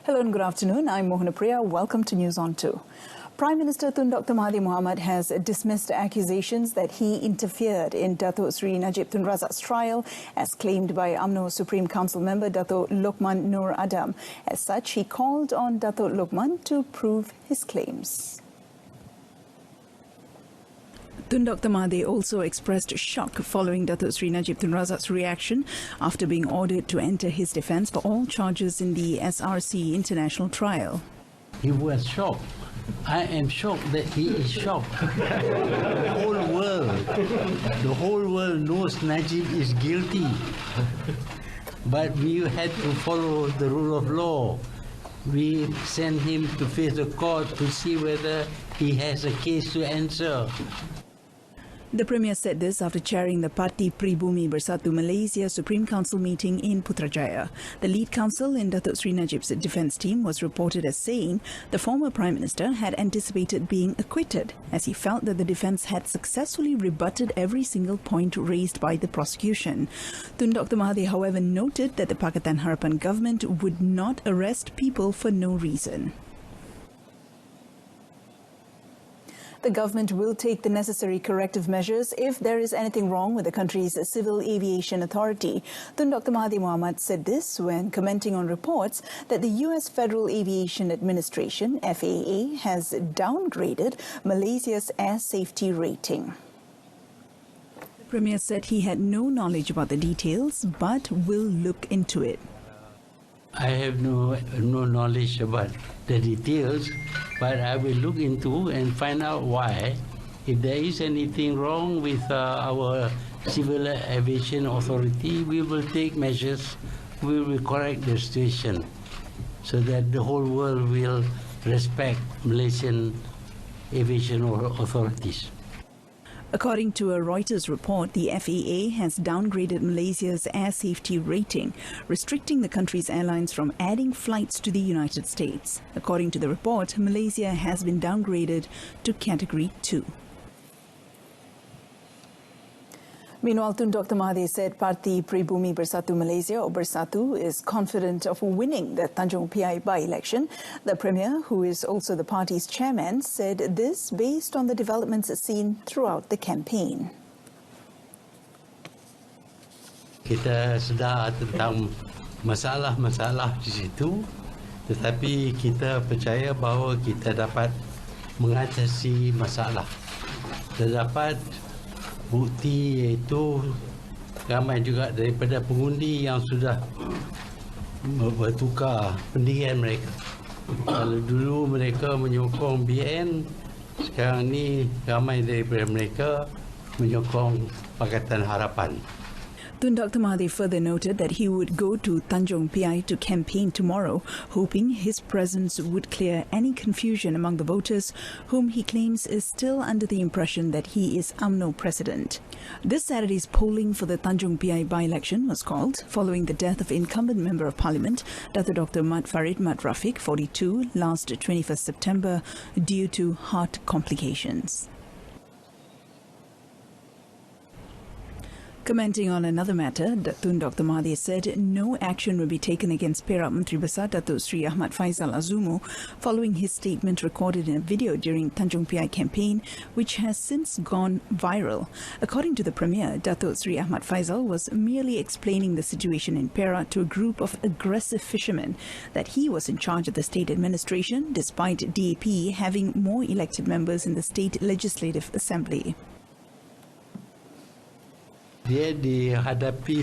Hello and good afternoon. I'm Mohana Priya. Welcome to News on 2. Prime Minister Tun Dr. Mahathir Mohamad has dismissed accusations that he interfered in Dato' Sri Najib Tun Razak's trial, as claimed by UMNO Supreme Council member Dato' Lokman Nur Adam. As such, he called on Dato' Lokman to prove his claims. Tun Dr. Mahathir also expressed shock following Dato' Sri Najib Tun Razak's reaction after being ordered to enter his defence for all charges in the SRC international trial. He was shocked. I am shocked that he is shocked. The whole world knows Najib is guilty. But we had to follow the rule of law. We sent him to face the court to see whether he has a case to answer. The Premier said this after chairing the Parti Pribumi Bersatu Malaysia Supreme Council meeting in Putrajaya. The lead counsel in Dato' Sri Najib's defence team was reported as saying the former Prime Minister had anticipated being acquitted, as he felt that the defence had successfully rebutted every single point raised by the prosecution. Tun Dr. Mahathir, however, noted that the Pakatan Harapan government would not arrest people for no reason. The government will take the necessary corrective measures if there is anything wrong with the country's Civil Aviation Authority. Tun Dr. Mahathir Mohamad said this when commenting on reports that the US Federal Aviation Administration, FAA, has downgraded Malaysia's air safety rating. The Premier said he had no knowledge about the details but will look into it. I have no knowledge about the details, but I will look into and find out why. If there is anything wrong with our Civil Aviation Authority, we will take measures. We will correct the situation so that the whole world will respect Malaysian aviation authorities. According to a Reuters report, the FAA has downgraded Malaysia's air safety rating, restricting the country's airlines from adding flights to the United States. According to the report, Malaysia has been downgraded to Category 2. Meanwhile, Tun Dr. Mahathir said Parti Pribumi Bersatu Malaysia, or Bersatu, is confident of winning the Tanjung Piai by-election. The Premier, who is also the party's chairman, said this based on the developments seen throughout the campaign. Kita sedar tentang masalah-masalah di situ, tetapi kita percaya bahawa kita dapat mengatasi masalah. Terdapat bukti iaitu ramai juga daripada pengundi yang sudah bertukar pendirian mereka. Kalau dulu mereka menyokong BN, sekarang ni ramai daripada mereka menyokong Pakatan Harapan. Tun Dr. Mahathir further noted that he would go to Tanjung Piai to campaign tomorrow, hoping his presence would clear any confusion among the voters, whom he claims is still under the impression that he is UMNO president. This Saturday's polling for the Tanjung Piai by-election was called following the death of incumbent Member of Parliament, Dr. Mat Farid Mat Rafiq, 42, last 21st September due to heart complications. Commenting on another matter, Tun Dr. Mahathir said no action will be taken against Perak Menteri Besar Datuk Sri Ahmad Faizal Azumu following his statement recorded in a video during Tanjung Piai campaign, which has since gone viral. According to the Premier, Datuk Sri Ahmad Faizal was merely explaining the situation in Perak to a group of aggressive fishermen, that he was in charge of the state administration despite DAP having more elected members in the state legislative assembly. Dia dihadapkan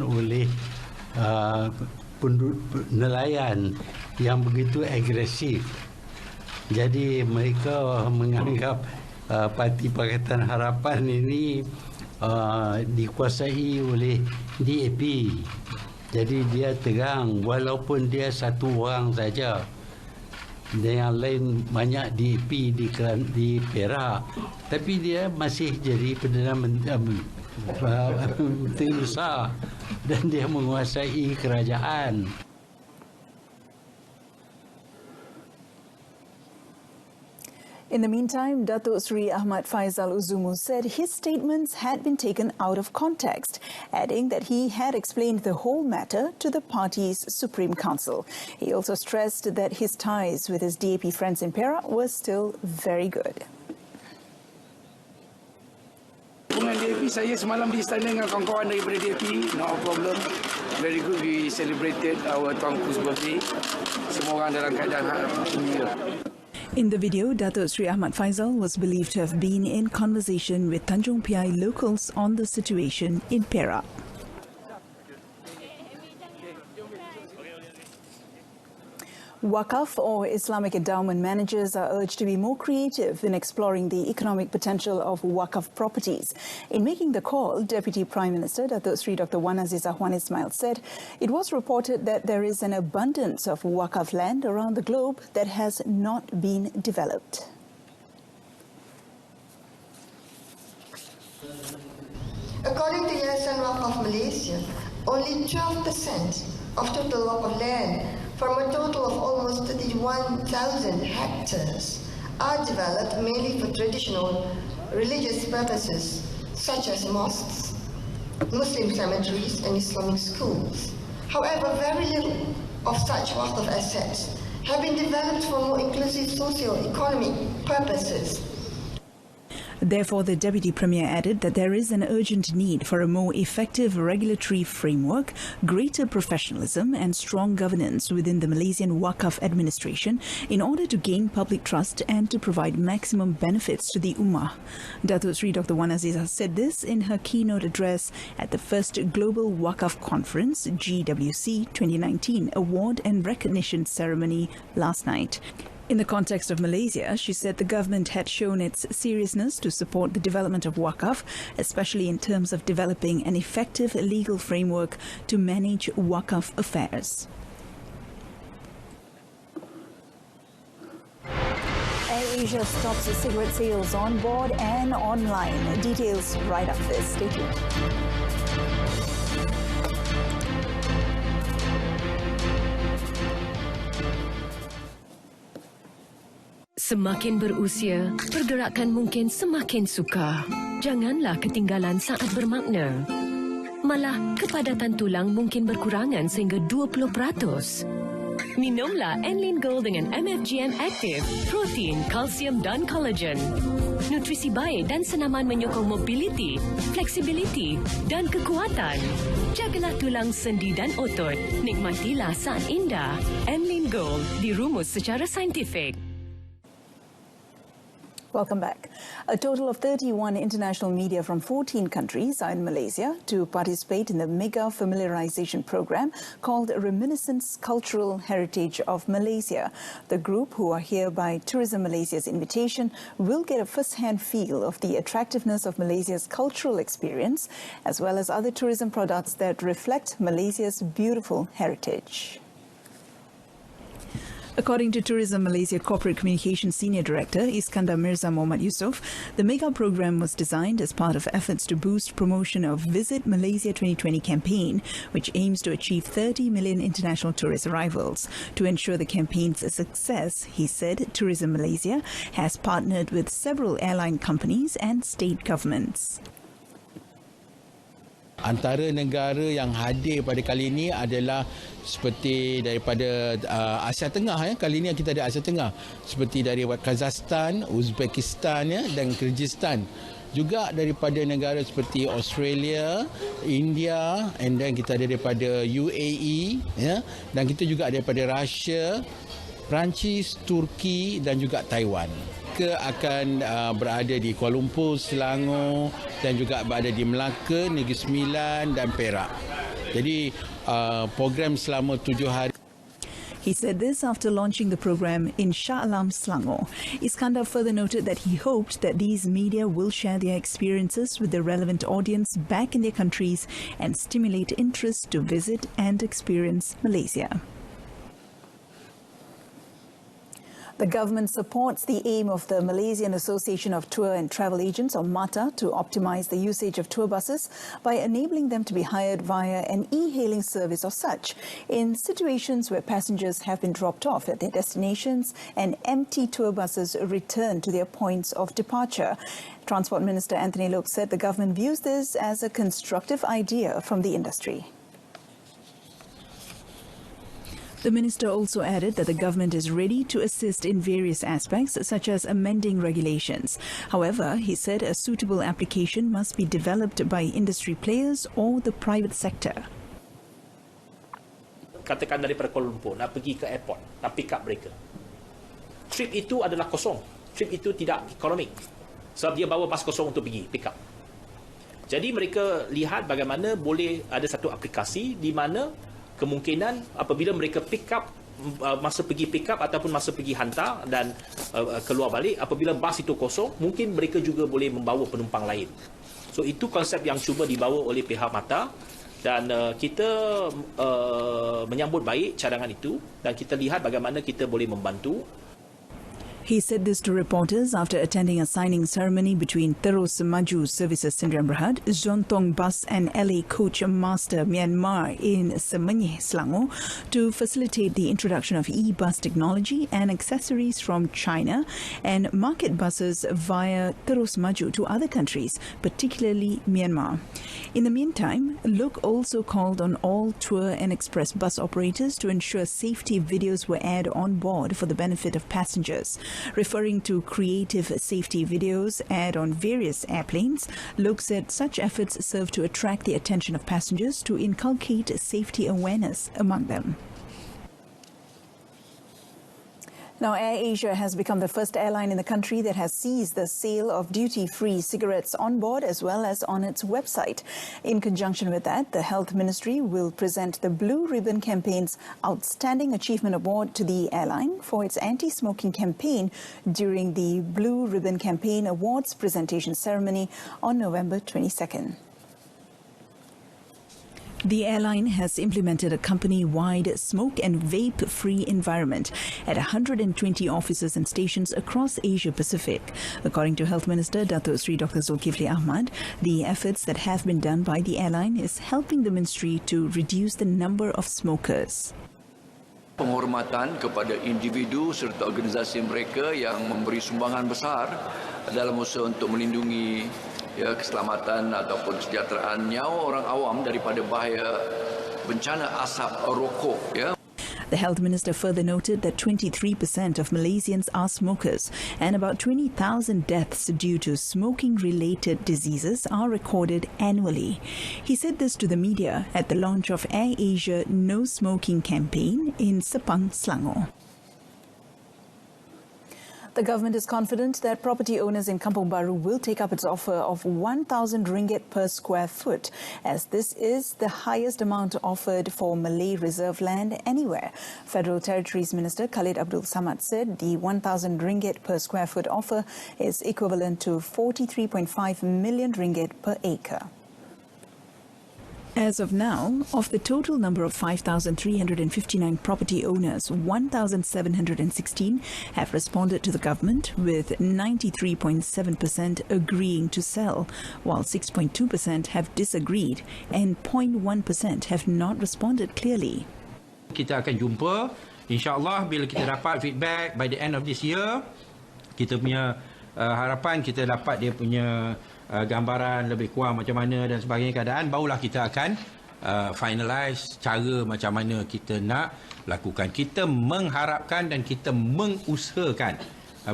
oleh nelayan yang begitu agresif. Jadi mereka menganggap Parti Pakatan Harapan ini dikuasai oleh DAP. Jadi dia terang walaupun dia satu orang saja. Dan yang lain banyak DAP di Perak, tapi dia masih jadi Perdana Menteri besar dan dia menguasai kerajaan. In the meantime, Datuk Sri Ahmad Faisal Uzumu said his statements had been taken out of context, adding that he had explained the whole matter to the party's Supreme Council. He also stressed that his ties with his DAP friends in Perak were still very good. Dengan DAP, saya semalam di istana dengan kawan-kawan daripada DAP, no problem. Very good, we celebrated our Tuanku's birthday. Semua orang dalam keadaan gembira. In the video, Datuk Sri Ahmad Faisal was believed to have been in conversation with Tanjung Piai locals on the situation in Perak. Waqaf or Islamic endowment managers are urged to be more creative in exploring the economic potential of Waqaf properties. In making the call, Deputy Prime Minister Datuk Sri Dr. Wan Aziz Ahwan Ismail said it was reported that there is an abundance of Waqaf land around the globe that has not been developed. According to Yayasan Waqaf Malaysia, only 12% of total Waqaf land from a total of almost 31,000 hectares are developed mainly for traditional religious purposes such as mosques, Muslim cemeteries and Islamic schools. However, very little of such Waqaf assets have been developed for more inclusive socio-economic purposes. Therefore, the Deputy Premier added that there is an urgent need for a more effective regulatory framework, greater professionalism and strong governance within the Malaysian Waqaf administration in order to gain public trust and to provide maximum benefits to the Ummah. Datuk Sri Dr. Wan Azizah said this in her keynote address at the first Global Waqaf Conference, GWC 2019 Award and Recognition Ceremony last night. In the context of Malaysia, she said the government had shown its seriousness to support the development of Waqaf, especially in terms of developing an effective legal framework to manage Waqaf affairs. AirAsia stops cigarette sales on board and online. Details right after this. Stay tuned. Semakin berusia, pergerakan mungkin semakin sukar. Janganlah ketinggalan saat bermakna. Malah, kepadatan tulang mungkin berkurangan sehingga 20%. Minumlah Enlin Gold dengan MFGM Active, protein, kalsium dan kolagen. Nutrisi baik dan senaman menyokong mobiliti, fleksibiliti dan kekuatan. Jagalah tulang, sendi dan otot. Nikmatilah saat indah. Enlin Gold dirumus secara saintifik. Welcome back. A total of 31 international media from 14 countries are in Malaysia to participate in the mega familiarization program called Reminiscence Cultural Heritage of Malaysia. The group, who are here by Tourism Malaysia's invitation, will get a first-hand feel of the attractiveness of Malaysia's cultural experience, as well as other tourism products that reflect Malaysia's beautiful heritage. According to Tourism Malaysia Corporate Communications Senior Director Iskandar Mirza Mohammad Yusof, the mega program was designed as part of efforts to boost promotion of Visit Malaysia 2020 campaign, which aims to achieve 30 million international tourist arrivals. To ensure the campaign's success, he said Tourism Malaysia has partnered with several airline companies and state governments. Antara negara yang hadir pada kali ini adalah seperti daripada Asia Tengah. Kali ini kita ada Asia Tengah. Seperti dari Kazakhstan, Uzbekistan dan Kyrgyzstan. Juga daripada negara seperti Australia, India, and then kita ada daripada UAE, dan kita juga ada daripada Russia, Perancis, Turki dan juga Taiwan. Mereka akan berada di Kuala Lumpur, Selangor dan juga berada di Melaka, Negeri Sembilan dan Perak. Jadi program selama 7 hari. He said this after launching the program in Shah Alam, Selangor. Iskandar further noted that he hoped that these media will share their experiences with the relevant audience back in their countries and stimulate interest to visit and experience Malaysia. The government supports the aim of the Malaysian Association of Tour and Travel Agents, or MATA, to optimize the usage of tour buses by enabling them to be hired via an e-hailing service or such in situations where passengers have been dropped off at their destinations and empty tour buses return to their points of departure. Transport Minister Anthony Loke said the government views this as a constructive idea from the industry. The minister also added that the government is ready to assist in various aspects, such as amending regulations. However, he said a suitable application must be developed by industry players or the private sector. Katakan daripada Kuala Lumpur nak pergi ke airport, nak pick up mereka. Trip itu adalah kosong. Trip itu tidak ekonomik. Sebab dia bawa bas kosong untuk pergi pick up. Jadi mereka lihat bagaimana boleh ada satu aplikasi di mana kemungkinan apabila mereka pick up, masa pergi pick up ataupun masa pergi hantar dan keluar balik, apabila bas itu kosong, mungkin mereka juga boleh membawa penumpang lain. So itu konsep yang cuba dibawa oleh pihak MATA dan kita menyambut baik cadangan itu dan kita lihat bagaimana kita boleh membantu. He said this to reporters after attending a signing ceremony between Terus Maju Services Sdn Bhd, Zontong Bus and LA Coach Master Myanmar in Semenyih, Selangor, to facilitate the introduction of e-bus technology and accessories from China and market buses via Terus Maju to other countries, particularly Myanmar. In the meantime, Look also called on all tour and express bus operators to ensure safety videos were aired on board for the benefit of passengers. Referring to creative safety videos aired on various airplanes, Loke said such efforts serve to attract the attention of passengers to inculcate safety awareness among them. Now, AirAsia has become the first airline in the country that has seized the sale of duty-free cigarettes on board as well as on its website. In conjunction with that, the Health Ministry will present the Blue Ribbon Campaign's Outstanding Achievement Award to the airline for its anti-smoking campaign during the Blue Ribbon Campaign Awards presentation ceremony on November 22nd. The airline has implemented a company-wide smoke and vape-free environment at 120 offices and stations across Asia-Pacific. According to Health Minister Datuk Seri Dr. Zulkifli Ahmad, the efforts that have been done by the airline is helping the ministry to reduce the number of smokers. Penghormatan kepada individu serta organisasi mereka yang memberi sumbangan besar dalam usaha untuk melindungi keselamatan ataupun kesejahteraan nyawa orang awam daripada bahaya bencana asap rokok. The Health Minister further noted that 23% of Malaysians are smokers and about 20,000 deaths due to smoking-related diseases are recorded annually. He said this to the media at the launch of AirAsia No Smoking campaign in Sepang, Selangor. The government is confident that property owners in Kampong Baru will take up its offer of 1,000 ringgit per square foot, as this is the highest amount offered for Malay reserve land anywhere. Federal Territories Minister Khalid Abdul Samad said the 1,000 ringgit per square foot offer is equivalent to 43.5 million ringgit per acre. As of now, of the total number of 5,359 property owners, 1,716 have responded to the government, with 93.7% agreeing to sell, while 6.2% have disagreed and 0.1% have not responded clearly. Kita akan jumpa, insyaAllah bila kita dapat feedback by the end of this year, kita punya harapan kita dapat dia punya gambaran lebih kurang macam mana dan sebagainya keadaan, barulah kita akan finalize cara macam mana kita nak lakukan. Kita mengharapkan dan kita mengusahakan,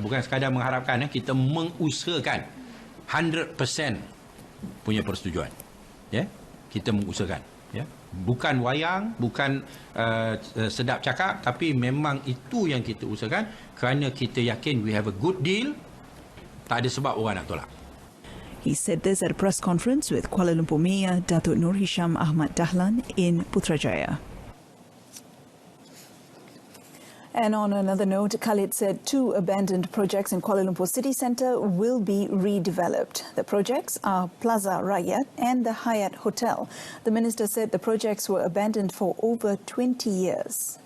bukan sekadar mengharapkan, kita mengusahakan 100% punya persetujuan. Kita mengusahakan. Bukan wayang, bukan sedap cakap, tapi memang itu yang kita usahakan kerana kita yakin we have a good deal. Tak ada sebab orang nak tolak. He said this at a press conference with Kuala Lumpur Mayor Datuk Nur Hisham Ahmad Dahlan in Putrajaya. And on another note, Khalid said 2 abandoned projects in Kuala Lumpur city centre will be redeveloped. The projects are Plaza Rakyat and the Hyatt Hotel. The minister said the projects were abandoned for over 20 years.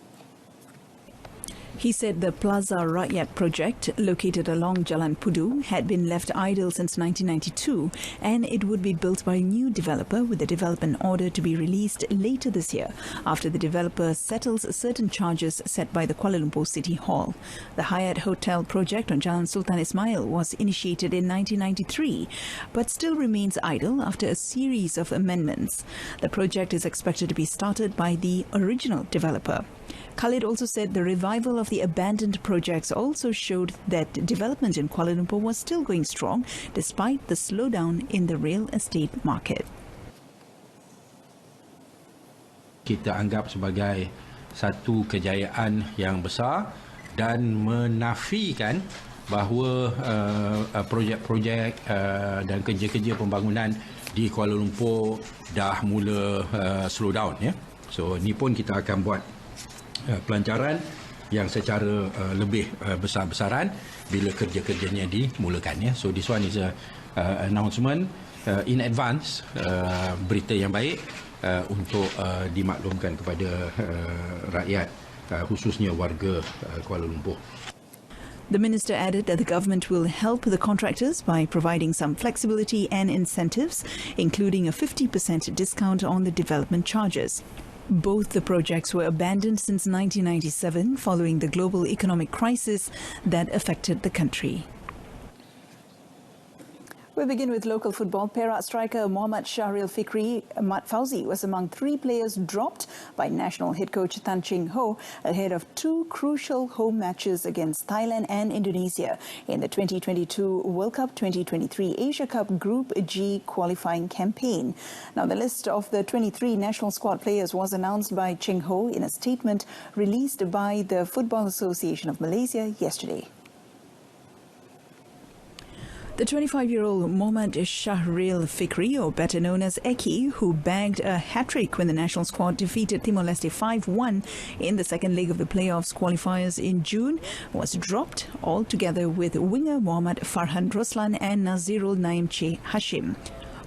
He said the Plaza Rakyat project, located along Jalan Pudu, had been left idle since 1992 and it would be built by a new developer with the development order to be released later this year after the developer settles certain charges set by the Kuala Lumpur City Hall. The Hyatt Hotel project on Jalan Sultan Ismail was initiated in 1993 but still remains idle after a series of amendments. The project is expected to be started by the original developer. Khalid also said the revival of the abandoned projects also showed that development in Kuala Lumpur was still going strong despite the slowdown in the real estate market. Kita anggap sebagai satu kejayaan yang besar dan menafikan bahawa projek-projek dan kerja-kerja pembangunan di Kuala Lumpur dah mula slow down, ya. So ni pun kita akan buat pelancaran yang secara lebih besar-besaran bila kerja-kerjanya dimulakan, ya. So this one is a announcement in advance, berita yang baik untuk dimaklumkan kepada rakyat, khususnya warga Kuala Lumpur. The minister added that the government will help the contractors by providing some flexibility and incentives, including a 50% discount on the development charges. Both the projects were abandoned since 1997 following the global economic crisis that affected the country. We begin with local football. Perak striker Mohammad Shahril Fikri Mat Fauzi was among 3 players dropped by national head coach Tan Cheng Ho ahead of 2 crucial home matches against Thailand and Indonesia in the 2022 World Cup 2023 Asia Cup Group G qualifying campaign. Now, the list of the 23 national squad players was announced by Cheng Ho in a statement released by the Football Association of Malaysia yesterday. The 25-year-old Mohammad Shahril Fikri, or better known as Eki, who bagged a hat-trick when the national squad defeated Timor-Leste 5-1 in the second leg of the playoffs qualifiers in June, was dropped altogether with winger Mohammad Farhan Roslan and Nazirul Naim Che Hashim.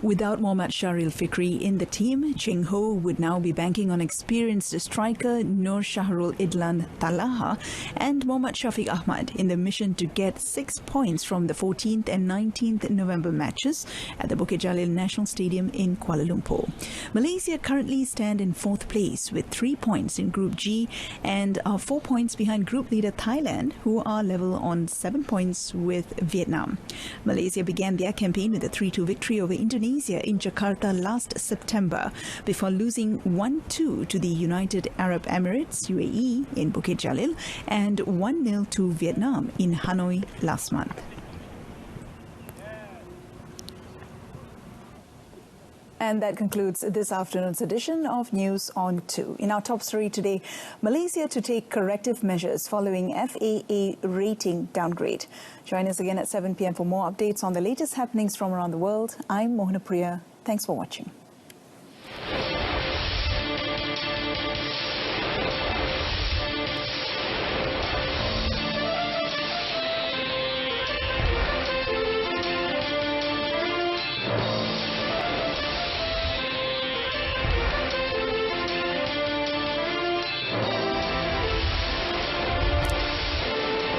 Without Mohammad Shahril Fikri in the team, Cheng Ho would now be banking on experienced striker Nur Shahrul Idlan Talaha and Mohammad Shafiq Ahmad in the mission to get 6 points from the 14th and 19th November matches at the Bukit Jalil National Stadium in Kuala Lumpur. Malaysia currently stand in 4th place with 3 points in Group G and are 4 points behind group leader Thailand, who are level on 7 points with Vietnam. Malaysia began their campaign with a 3-2 victory over Indonesia in Jakarta last September before losing 1-2 to the United Arab Emirates UAE in Bukit Jalil and 1-0 to Vietnam in Hanoi last month. And that concludes this afternoon's edition of News on 2. In our top story today, Malaysia to take corrective measures following FAA rating downgrade. Join us again at 7 p.m. for more updates on the latest happenings from around the world. I'm Mohana Priya. Thanks for watching.